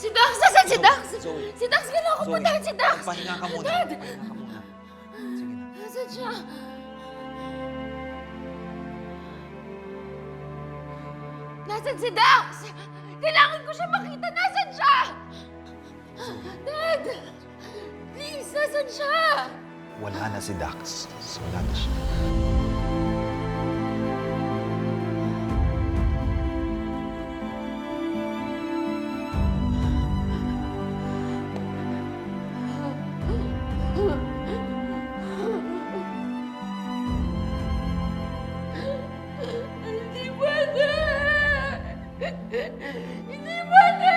Si Dax! Nasaan si Dax? Zoe. Si Dax! Kailangan ko puntahan si Dax! Magpahinga ka muna. Dad! Magpahinga ka muna. Sige na. Nasaan siya? Nasaan si Dax? Kailangan ko siya makita! Nasaan siya? Dad! Please! Nasaan siya? Wala na si Dax. Wala na siya. Hindi pwede! Hindi pwede!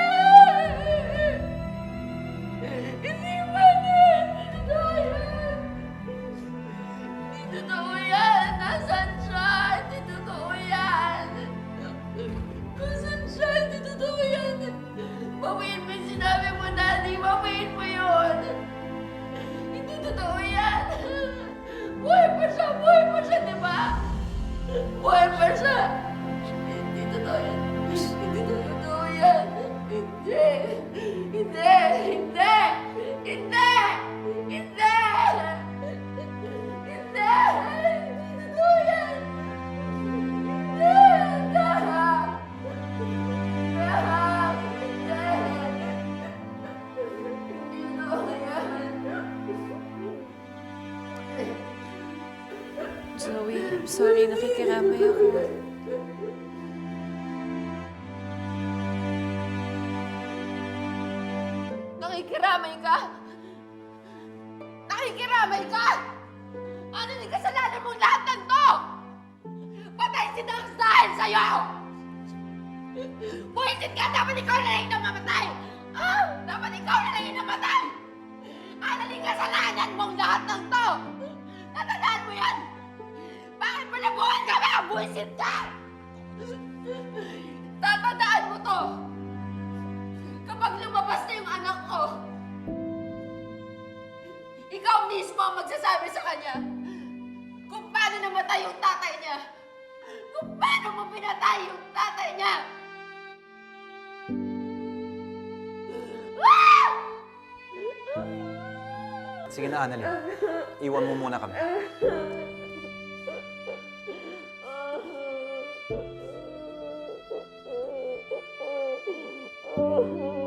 Hindi pwede! Hindi totoo yan! Nasaan siya? Hindi totoo yan! Nasaan siya? Hindi totoo yan! Bawiin mo yung sinabi mo, Daddy! Bawiin mo yun! Hindi totoo yan! Buhay pa siya! Buhay pa siya, di ba? Buhay pa siya! Hindi totoo yan! Hindi totoo yan! Hindi! Hindi! Hindi! Hindi! Hindi! Hindi! Hindi totoo yan! Hindi! Hindi! Hindi totoo yan! Zoe, I'm sorry. Nakikiramay ako. Nakikiramay ka? Nakikiramay ka? Ano yung kasalanan mong lahat ng to? Patay si Dax dahil sa'yo! Buwisit ka! Dapat ikaw na lang yung namamatay! Ah! Dapat ikaw na lang yung namatay! Ano yung kasalanan mong lahat ng to? Natandaan mo yan? Bakit mo nabuhan ka ba? Buwisit ka! Tatandaan mo to! Kapag lumabas na yung anak ko, ikaw mismo ang magsasabi sa kanya kung paano namatay yung tatay niya. Kung paano mo pinatay yung tatay niya. Ah! Sige na, Annalyn. Iwan mo muna kami. Oh.